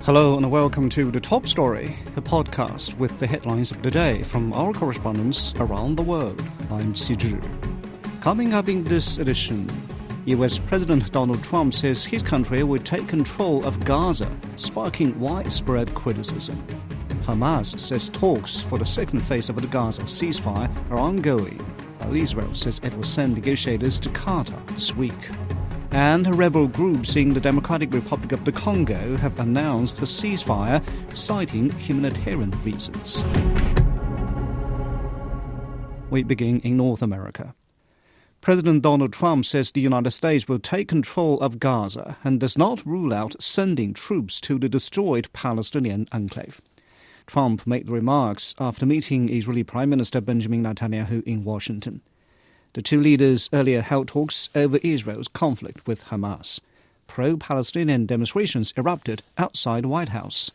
Hello and welcome to The Top Story, a podcast with the headlines of the day from our correspondents around the world. I'm Xizhi. Coming up in this edition, US President Donald Trump says his country will take control of Gaza, sparking widespread criticism. Hamas says talks for the second phase of the Gaza ceasefire are ongoing, while Israel says it will send negotiators to Qatar this week. And rebel groups in the Democratic Republic of the Congo have announced a ceasefire, citing humanitarian reasons. We begin in North America. President Donald Trump says the United States will take control of Gaza and does not rule out sending troops to the destroyed Palestinian enclave. Trump made the remarks after meeting Israeli Prime Minister Benjamin Netanyahu in Washington. The two leaders earlier held talks over Israel's conflict with Hamas. Pro-Palestinian demonstrations erupted outside the White House.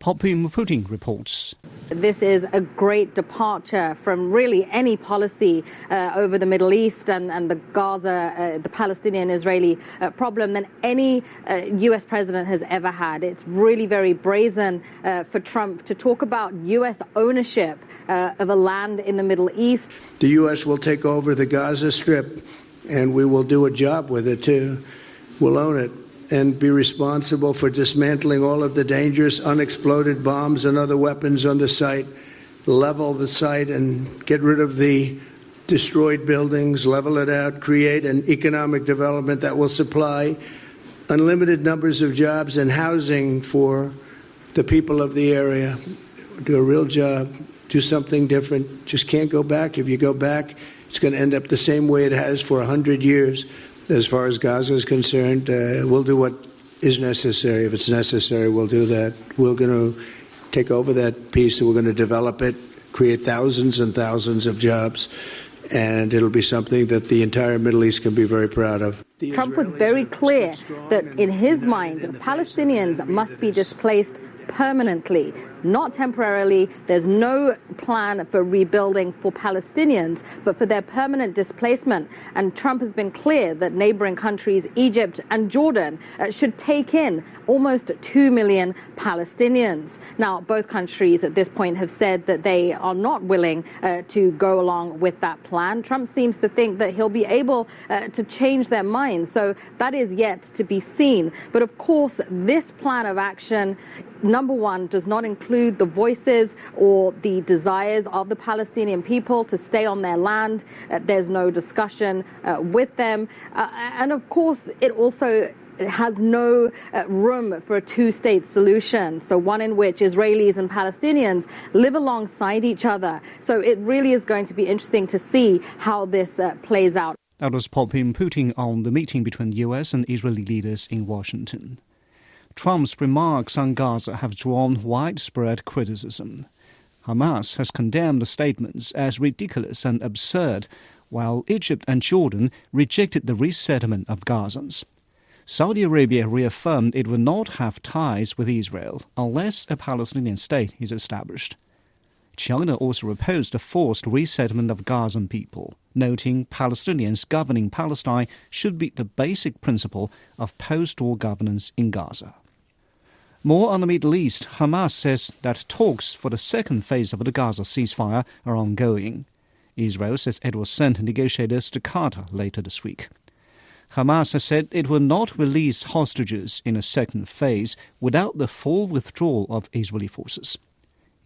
Poppy Putin reports. This is a great departure from really any policy over the Middle East and the Gaza, the Palestinian-Israeli problem than any U.S. president has ever had. It's really very brazen for Trump to talk about U.S. ownership of a land in the Middle East. The U.S. will take over the Gaza Strip, and we will do a job with it, too. We'll own it and be responsible for dismantling all of the dangerous unexploded bombs and other weapons on the site, level the site and get rid of the destroyed buildings, level it out, create an economic development that will supply unlimited numbers of jobs and housing for the people of the area. Do a real job, do something different. Just can't go back. If you go back, it's going to end up the same way it has for 100 years. As far as Gaza is concerned, we'll do what is necessary. If it's necessary, we'll do that. We're going to take over that piece, and we're going to develop it, create thousands and thousands of jobs, and it'll be something that the entire Middle East can be very proud of. Trump was very clear that in his mind, Palestinians must be displaced permanently, not temporarily. There's no plan for rebuilding for Palestinians, but for their permanent displacement. And Trump has been clear that neighboring countries, Egypt and Jordan, should take in almost 2 million Palestinians. Now, both countries at this point have said that they are not willing to go along with that plan. Trump seems to think that he'll be able to change their minds. So that is yet to be seen. But of course, this plan of action, number one, does not include the voices or the desires of the Palestinian people to stay on their land. There's no discussion with them. And of course, it also has no room for a two-state solution, so one in which Israelis and Palestinians live alongside each other. So it really is going to be interesting to see how this plays out. That was Poppy Putin on the meeting between US and Israeli leaders in Washington. Trump's remarks on Gaza have drawn widespread criticism. Hamas has condemned the statements as ridiculous and absurd, while Egypt and Jordan rejected the resettlement of Gazans. Saudi Arabia reaffirmed it will not have ties with Israel unless a Palestinian state is established. China also opposed a forced resettlement of Gazan people, noting Palestinians governing Palestine should be the basic principle of post-war governance in Gaza. More on the Middle East, Hamas says that talks for the second phase of the Gaza ceasefire are ongoing. Israel says it will send negotiators to Qatar later this week. Hamas has said it will not release hostages in a second phase without the full withdrawal of Israeli forces.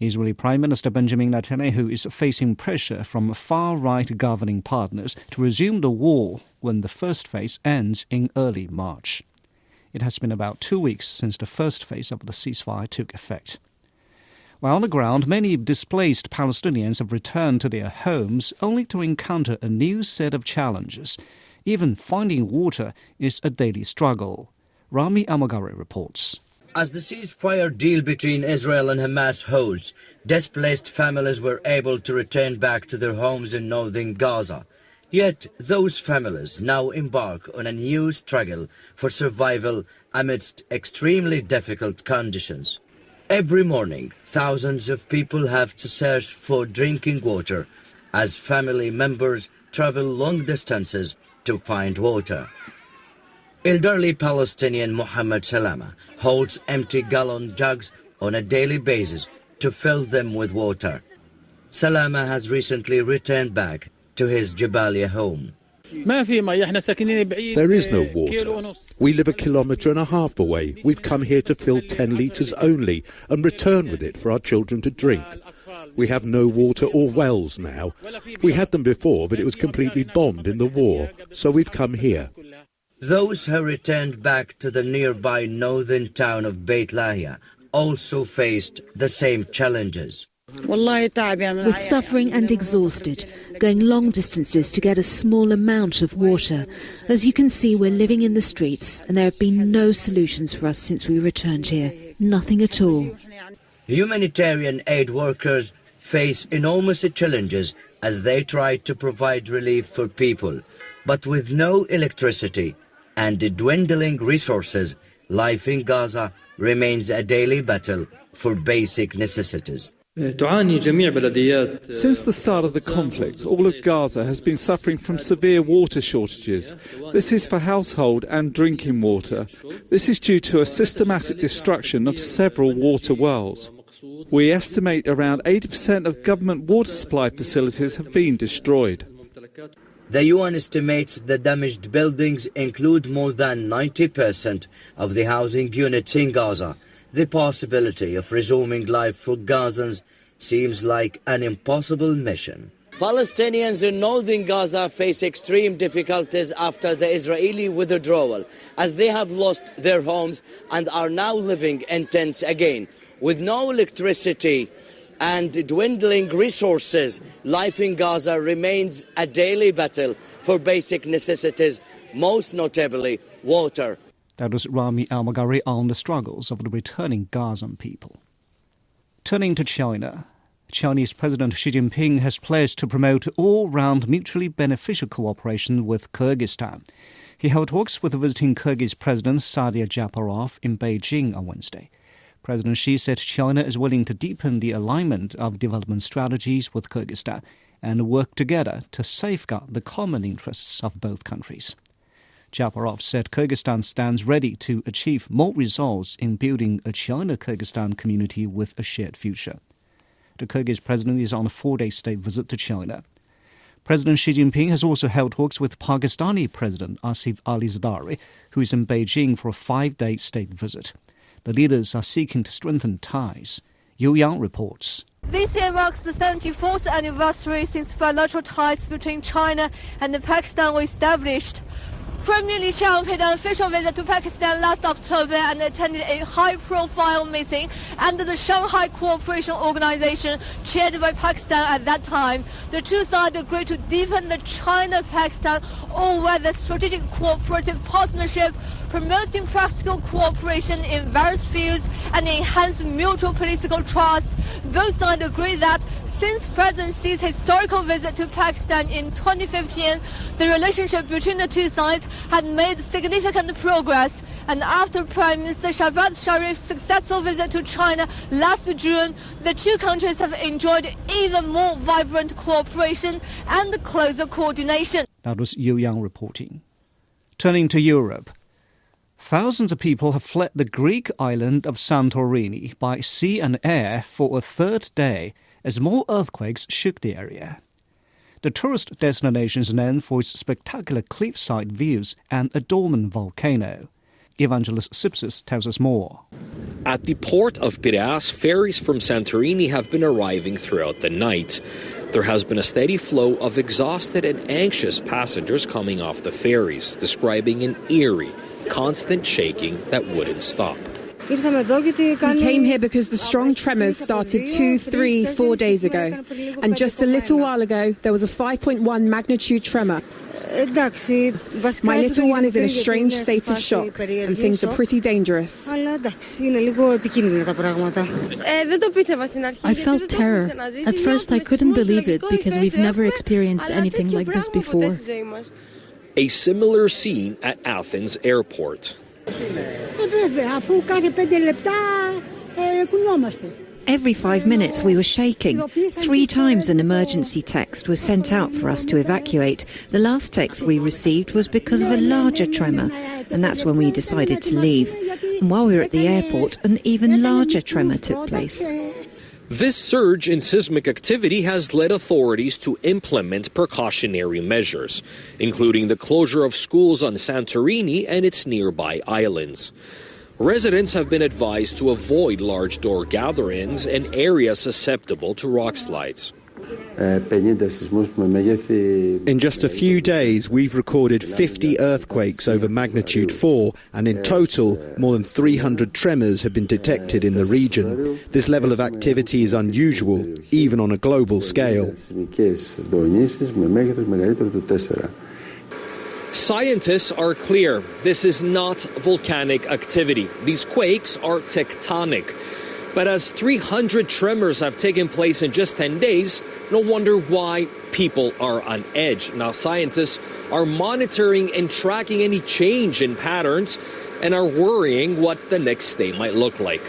Israeli Prime Minister Benjamin Netanyahu is facing pressure from far-right governing partners to resume the war when the first phase ends in early March. It has been about 2 weeks since the first phase of the ceasefire took effect. While on the ground, many displaced Palestinians have returned to their homes only to encounter a new set of challenges. Even finding water is a daily struggle. Rami Amagari reports. As the ceasefire deal between Israel and Hamas holds, displaced families were able to return back to their homes in northern Gaza. Yet those families now embark on a new struggle for survival amidst extremely difficult conditions. Every morning, thousands of people have to search for drinking water as family members travel long distances to find water. Elderly Palestinian Mohammed Salama holds empty gallon jugs on a daily basis to fill them with water. Salama has recently returned back to his Jabalia home. There is no water. We live 1.5 kilometres away. We've come here to fill 10 litres only and return with it for our children to drink. We have no water or wells now. We had them before, but it was completely bombed in the war, so we've come here. Those who returned back to the nearby northern town of Beit Lahia also faced the same challenges. We're suffering and exhausted, going long distances to get a small amount of water. As you can see, we're living in the streets, and there have been no solutions for us since we returned here. Nothing at all. Humanitarian aid workers face enormous challenges as they try to provide relief for people. But with no electricity and dwindling resources, life in Gaza remains a daily battle for basic necessities. Since the start of the conflict, all of Gaza has been suffering from severe water shortages. This is for household and drinking water. This is due to a systematic destruction of several water wells. We estimate around 80% of government water supply facilities have been destroyed. The UN estimates the damaged buildings include more than 90% of the housing units in Gaza. The possibility of resuming life for Gazans seems like an impossible mission. Palestinians in northern Gaza face extreme difficulties after the Israeli withdrawal, as they have lost their homes and are now living in tents again. With no electricity and dwindling resources, life in Gaza remains a daily battle for basic necessities, most notably water. That was Rami Al-Maghari on the struggles of the returning Gazan people. Turning to China, Chinese President Xi Jinping has pledged to promote all-round mutually beneficial cooperation with Kyrgyzstan. He held talks with the visiting Kyrgyz President Sadir Japarov in Beijing on Wednesday. President Xi said China is willing to deepen the alignment of development strategies with Kyrgyzstan and work together to safeguard the common interests of both countries. Japarov said Kyrgyzstan stands ready to achieve more results in building a China-Kyrgyzstan community with a shared future. The Kyrgyz president is on a 4-day state visit to China. President Xi Jinping has also held talks with Pakistani President Asif Ali Zardari, who is in Beijing for a 5-day state visit. The leaders are seeking to strengthen ties. Yu Yang reports. This year marks the 74th anniversary since bilateral ties between China and Pakistan were established. Premier Li Qiang paid an official visit to Pakistan last October and attended a high-profile meeting under the Shanghai Cooperation Organization, chaired by Pakistan at that time. The two sides agreed to deepen the China-Pakistan all-weather strategic cooperative partnership, promoting practical cooperation in various fields and enhance mutual political trust. Both sides agreed that since President Xi's historical visit to Pakistan in 2015, the relationship between the two sides had made significant progress. And after Prime Minister Shahbaz Sharif's successful visit to China last June, the two countries have enjoyed even more vibrant cooperation and closer coordination. That was Yu Yang reporting. Turning to Europe, thousands of people have fled the Greek island of Santorini by sea and air for a third day as more earthquakes shook the area. The tourist destination is known for its spectacular cliffside views and a dormant volcano. Evangelos Sipsis tells us more. At the port of Piraeus, ferries from Santorini have been arriving throughout the night. There has been a steady flow of exhausted and anxious passengers coming off the ferries, describing an eerie, constant shaking that wouldn't stop. We came here because the strong tremors started 2, 3, 4 days ago. And just a little while ago, there was a 5.1 magnitude tremor. My little one is in a strange state of shock, and things are pretty dangerous. I felt terror. At first, I couldn't believe it because we've never experienced anything like this before. A similar scene at Athens airport. Every 5 minutes we were shaking. 3 times an emergency text was sent out for us to evacuate. The last text we received was because of a larger tremor, and that's when we decided to leave. And while we were at the airport, an even larger tremor took place. This surge in seismic activity has led authorities to implement precautionary measures, including the closure of schools on Santorini and its nearby islands. Residents have been advised to avoid large door gatherings and areas susceptible to rock slides. In just a few days, we've recorded 50 earthquakes over magnitude 4, and in total, more than 300 tremors have been detected in the region. This level of activity is unusual, even on a global scale. Scientists are clear. This is not volcanic activity. These quakes are tectonic. But as 300 tremors have taken place in just 10 days, no wonder why people are on edge. Now, scientists are monitoring and tracking any change in patterns and are worrying what the next day might look like.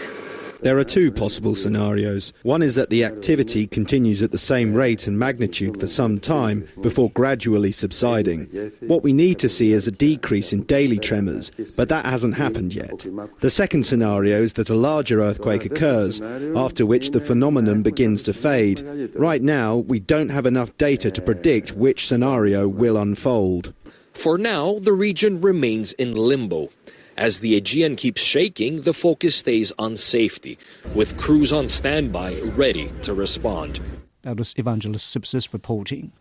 There are 2 possible scenarios. One is that the activity continues at the same rate and magnitude for some time before gradually subsiding. What we need to see is a decrease in daily tremors, but that hasn't happened yet. The second scenario is that a larger earthquake occurs, after which the phenomenon begins to fade. Right now, we don't have enough data to predict which scenario will unfold. For now, the region remains in limbo. As the Aegean keeps shaking, the focus stays on safety, with crews on standby ready to respond. That was Evangelist Sipsis reporting.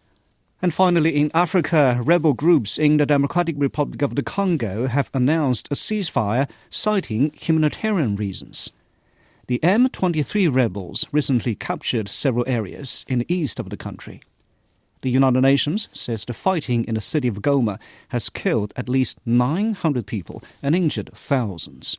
And finally, in Africa, rebel groups in the Democratic Republic of the Congo have announced a ceasefire, citing humanitarian reasons. The M23 rebels recently captured several areas in the east of the country. The United Nations says the fighting in the city of Goma has killed at least 900 people and injured thousands.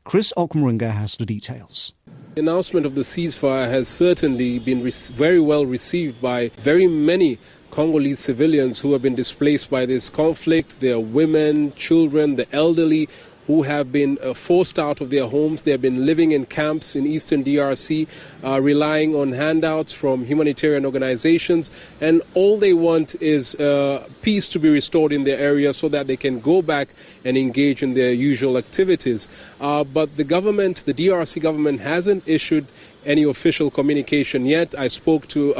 Chris Okmurunga has the details. The announcement of the ceasefire has certainly been very well received by very many Congolese civilians who have been displaced by this conflict. There are women, children, the elderly who have been forced out of their homes. They have been living in camps in eastern DRC, relying on handouts from humanitarian organizations. And all they want is peace to be restored in their area so that they can go back and engage in their usual activities. But the government, the DRC government, hasn't issued any official communication yet. I spoke to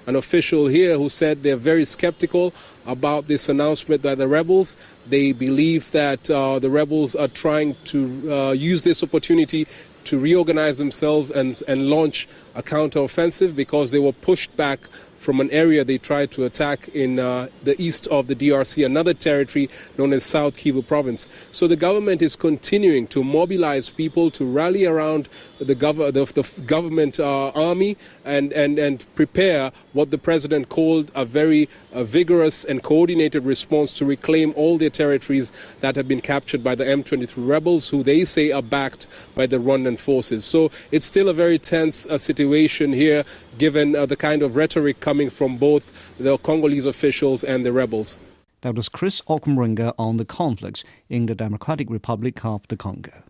an official here who said they're very skeptical about this announcement by the rebels. They believe that the rebels are trying to use this opportunity to reorganize themselves and launch a counteroffensive because they were pushed back from an area they tried to attack in the east of the DRC, another territory known as South Kivu province. So the government is continuing to mobilize people to rally around the government army and prepare what the president called a very vigorous and coordinated response to reclaim all their territories that have been captured by the M23 rebels, who they say are backed by the Rwandan forces. So it's still a very tense situation here, given the kind of rhetoric coming from both the Congolese officials and the rebels. That was Chris Okmurunga on the conflicts in the Democratic Republic of the Congo.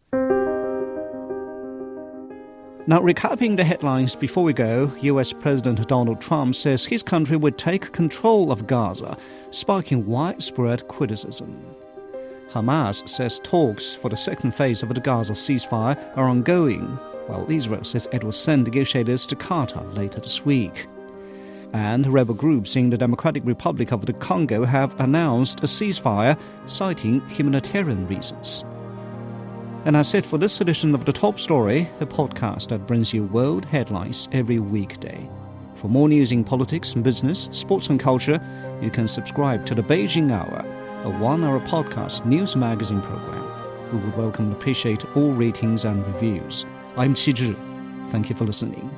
Now, recapping the headlines before we go, US President Donald Trump says his country would take control of Gaza, sparking widespread criticism. Hamas says talks for the second phase of the Gaza ceasefire are ongoing, while Israel says it will send negotiators to Qatar later this week. And rebel groups in the Democratic Republic of the Congo have announced a ceasefire, citing humanitarian reasons. And that's it for this edition of The Top Story, a podcast that brings you world headlines every weekday. For more news in politics, business, sports and culture, you can subscribe to The Beijing Hour, a one-hour podcast news magazine program. We would welcome and appreciate all ratings and reviews. I'm Qi Zhi. Thank you for listening.